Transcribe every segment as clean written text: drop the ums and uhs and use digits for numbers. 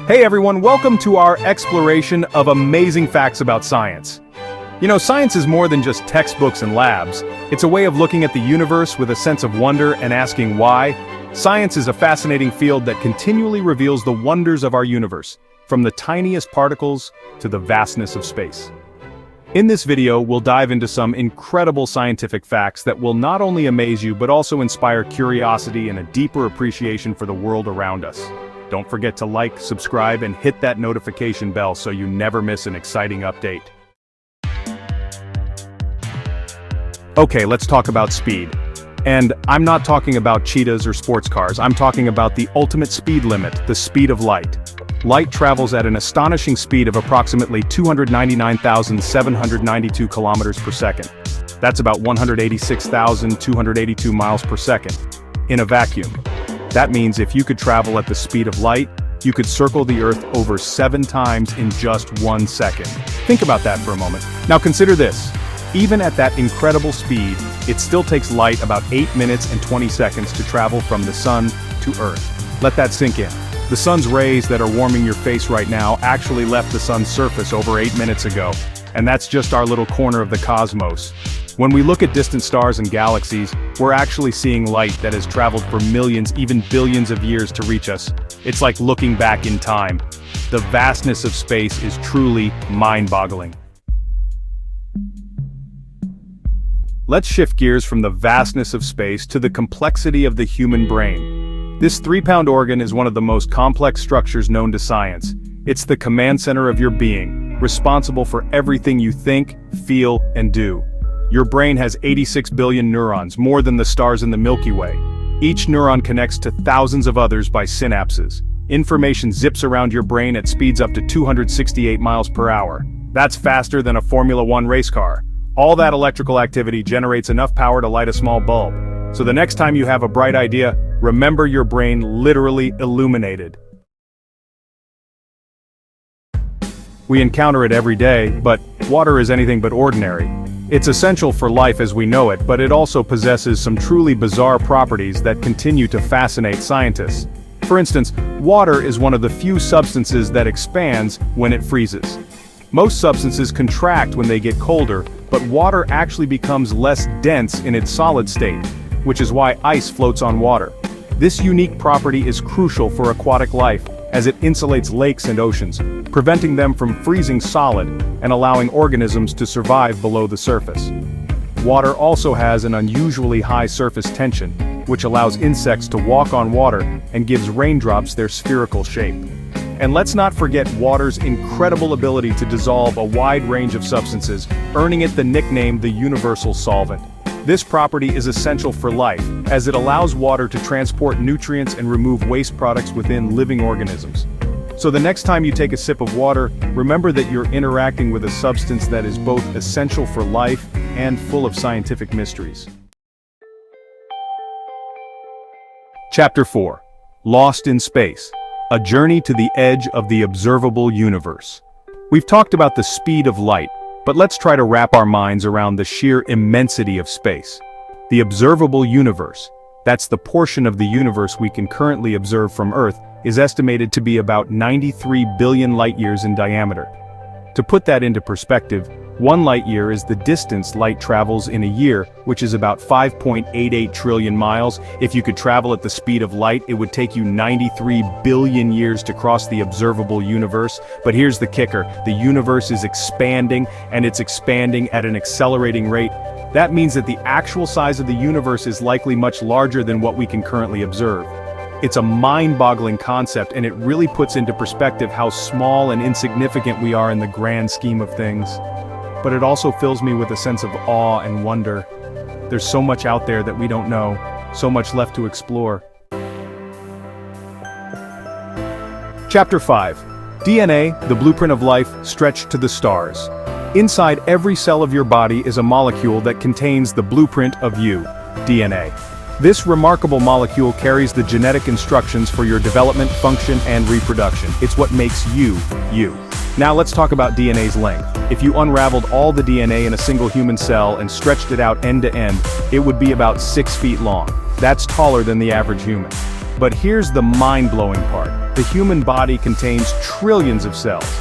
Hey everyone, welcome to our exploration of amazing facts about science. You know, science is more than just textbooks and labs. It's a way of looking at the universe with a sense of wonder and asking why. Science is a fascinating field that continually reveals the wonders of our universe, from the tiniest particles to the vastness of space. In this video, we'll dive into some incredible scientific facts that will not only amaze you but also inspire curiosity and a deeper appreciation for the world around us. Don't forget to like, subscribe, and hit that notification bell so you never miss an exciting update. Okay, let's talk about speed. And I'm not talking about cheetahs or sports cars, I'm talking about the ultimate speed limit, the speed of light. Light travels at an astonishing speed of approximately 299,792 kilometers per second. That's about 186,282 miles per second. In a vacuum. That means if you could travel at the speed of light, you could circle the Earth over 7 times in just 1 second. Think about that for a moment. Now consider this. Even at that incredible speed, it still takes light about 8 minutes and 20 seconds to travel from the sun to Earth. Let that sink in. The sun's rays that are warming your face right now actually left the sun's surface over 8 minutes ago. And that's just our little corner of the cosmos. When we look at distant stars and galaxies, we're actually seeing light that has traveled for millions, even billions of years to reach us. It's like looking back in time. The vastness of space is truly mind-boggling. Let's shift gears from the vastness of space to the complexity of the human brain. This 3-pound organ is one of the most complex structures known to science. It's the command center of your being, responsible for everything you think, feel, and do. Your brain has 86 billion neurons, more than the stars in the Milky Way. Each neuron connects to thousands of others by synapses. Information zips around your brain at speeds up to 268 miles per hour. That's faster than a Formula 1 race car. All that electrical activity generates enough power to light a small bulb. So the next time you have a bright idea, remember your brain literally illuminated. We encounter it every day, but water is anything but ordinary. It's essential for life as we know it, but it also possesses some truly bizarre properties that continue to fascinate scientists. For instance, water is one of the few substances that expands when it freezes. Most substances contract when they get colder, but water actually becomes less dense in its solid state, which is why ice floats on water. This unique property is crucial for aquatic life, as it insulates lakes and oceans, preventing them from freezing solid and allowing organisms to survive below the surface. Water also has an unusually high surface tension, which allows insects to walk on water and gives raindrops their spherical shape. And let's not forget water's incredible ability to dissolve a wide range of substances, earning it the nickname the universal solvent. This property is essential for life, as it allows water to transport nutrients and remove waste products within living organisms. So the next time you take a sip of water, remember that you're interacting with a substance that is both essential for life and full of scientific mysteries. Chapter 4. Lost in Space. A journey to the edge of the observable universe. We've talked about the speed of light, but let's try to wrap our minds around the sheer immensity of space. The observable universe, that's the portion of the universe we can currently observe from Earth, is estimated to be about 93 billion light-years in diameter. To put that into perspective, 1 light-year is the distance light travels in a year, which is about 5.88 trillion miles. If you could travel at the speed of light, it would take you 93 billion years to cross the observable universe. But here's the kicker, the universe is expanding, and it's expanding at an accelerating rate. That means that the actual size of the universe is likely much larger than what we can currently observe. It's a mind-boggling concept, and it really puts into perspective how small and insignificant we are in the grand scheme of things. But it also fills me with a sense of awe and wonder. There's so much out there that we don't know, so much left to explore. Chapter 5. DNA, the blueprint of life, stretched to the stars. Inside every cell of your body is a molecule that contains the blueprint of you, DNA. This remarkable molecule carries the genetic instructions for your development, function, and reproduction. It's what makes you, you. Now let's talk about DNA's length. If you unraveled all the DNA in a single human cell and stretched it out end to end, it would be about 6 feet long. That's taller than the average human. But here's the mind-blowing part. The human body contains trillions of cells.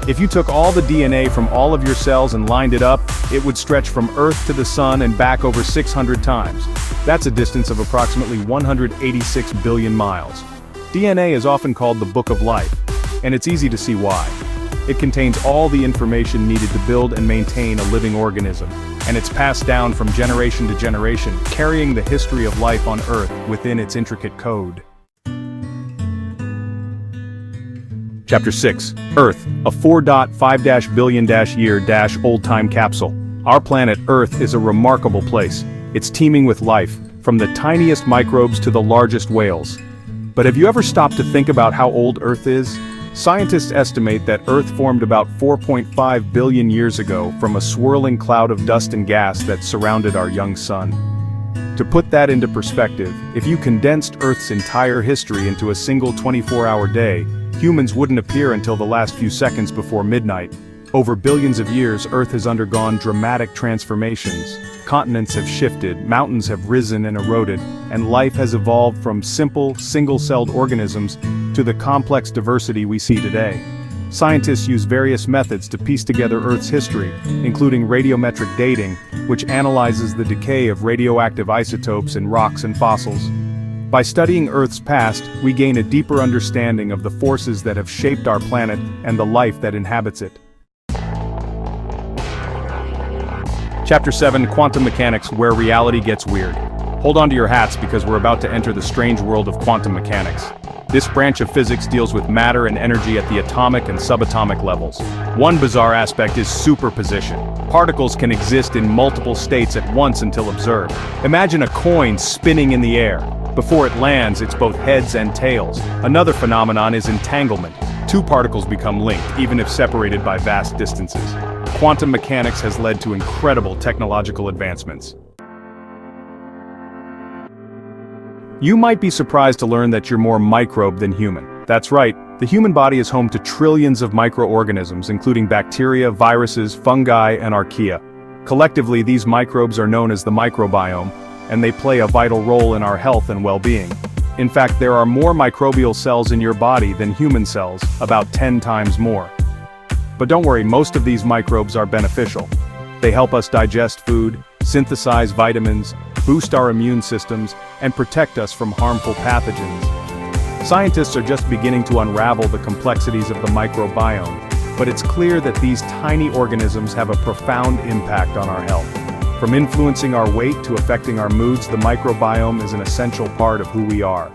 If you took all the DNA from all of your cells and lined it up, it would stretch from Earth to the Sun and back over 600 times. That's a distance of approximately 186 billion miles. DNA is often called the book of life, and it's easy to see why. It contains all the information needed to build and maintain a living organism, and it's passed down from generation to generation, carrying the history of life on Earth within its intricate code. Chapter 6. Earth, a 4.5 billion-year old-time capsule. Our planet Earth is a remarkable place. It's teeming with life, from the tiniest microbes to the largest whales. But have you ever stopped to think about how old Earth is? Scientists estimate that Earth formed about 4.5 billion years ago from a swirling cloud of dust and gas that surrounded our young sun. To put that into perspective, if you condensed Earth's entire history into a single 24-hour day, humans wouldn't appear until the last few seconds before midnight. Over billions of years, Earth has undergone dramatic transformations. Continents have shifted, mountains have risen and eroded, and life has evolved from simple, single-celled organisms to the complex diversity we see today. Scientists use various methods to piece together Earth's history, including radiometric dating, which analyzes the decay of radioactive isotopes in rocks and fossils. By studying Earth's past, we gain a deeper understanding of the forces that have shaped our planet and the life that inhabits it. Chapter 7, Quantum Mechanics, where reality gets weird. Hold on to your hats because we're about to enter the strange world of quantum mechanics. This branch of physics deals with matter and energy at the atomic and subatomic levels. One bizarre aspect is superposition. Particles can exist in multiple states at once until observed. Imagine a coin spinning in the air. Before it lands, it's both heads and tails. Another phenomenon is entanglement. Two particles become linked, even if separated by vast distances. Quantum mechanics has led to incredible technological advancements. You might be surprised to learn that you're more microbe than human. That's right, the human body is home to trillions of microorganisms, including bacteria, viruses, fungi, and archaea. Collectively, these microbes are known as the microbiome, and they play a vital role in our health and well-being. In fact, there are more microbial cells in your body than human cells, about 10 times more. But don't worry, most of these microbes are beneficial. They help us digest food, synthesize vitamins, boost our immune systems, and protect us from harmful pathogens. Scientists are just beginning to unravel the complexities of the microbiome, but it's clear that these tiny organisms have a profound impact on our health. From influencing our weight to affecting our moods, the microbiome is an essential part of who we are.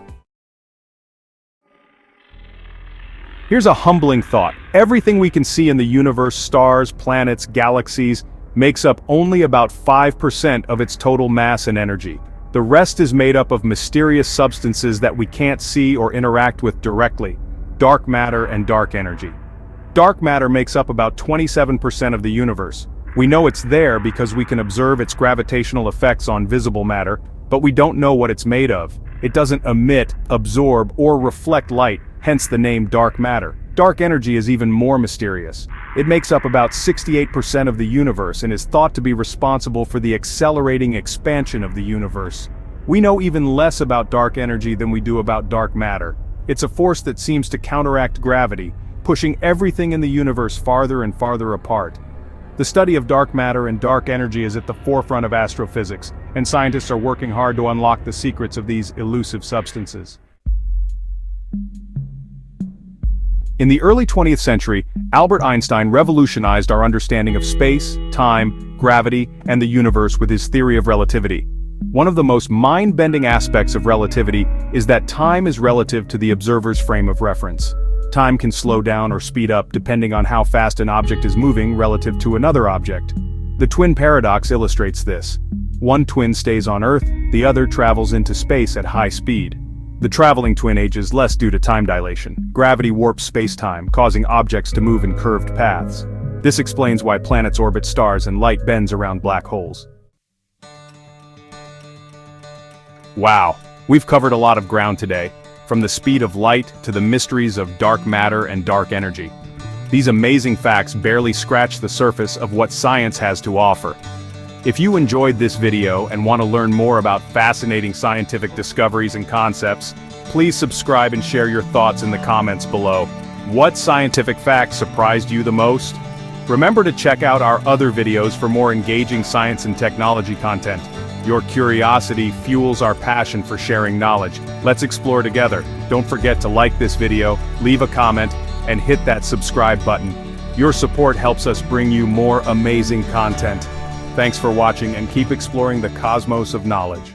Here's a humbling thought. Everything we can see in the universe, stars, planets, galaxies, makes up only about 5% of its total mass and energy. The rest is made up of mysterious substances that we can't see or interact with directly: dark matter and dark energy. Dark matter makes up about 27% of the universe. We know it's there because we can observe its gravitational effects on visible matter, but we don't know what it's made of. It doesn't emit, absorb, or reflect light, hence the name dark matter. Dark energy is even more mysterious. It makes up about 68% of the universe and is thought to be responsible for the accelerating expansion of the universe. We know even less about dark energy than we do about dark matter. It's a force that seems to counteract gravity, pushing everything in the universe farther and farther apart. The study of dark matter and dark energy is at the forefront of astrophysics, and scientists are working hard to unlock the secrets of these elusive substances. In the early 20th century, Albert Einstein revolutionized our understanding of space, time, gravity, and the universe with his theory of relativity. One of the most mind-bending aspects of relativity is that time is relative to the observer's frame of reference. Time can slow down or speed up depending on how fast an object is moving relative to another object. The twin paradox illustrates this. One twin stays on Earth, the other travels into space at high speed. The traveling twin ages less due to time dilation. Gravity warps space-time, causing objects to move in curved paths. This explains why planets orbit stars and light bends around black holes. Wow, we've covered a lot of ground today, from the speed of light to the mysteries of dark matter and dark energy. These amazing facts barely scratch the surface of what science has to offer. If you enjoyed this video and want to learn more about fascinating scientific discoveries and concepts, Please subscribe and share your thoughts in the comments below. What scientific fact surprised you the most? Remember to check out our other videos for more engaging science and technology content. Your curiosity fuels our passion for sharing knowledge. Let's explore together. Don't forget to like this video, leave a comment, and hit that subscribe button. Your support helps us bring you more amazing content. Thanks for watching and keep exploring the cosmos of knowledge.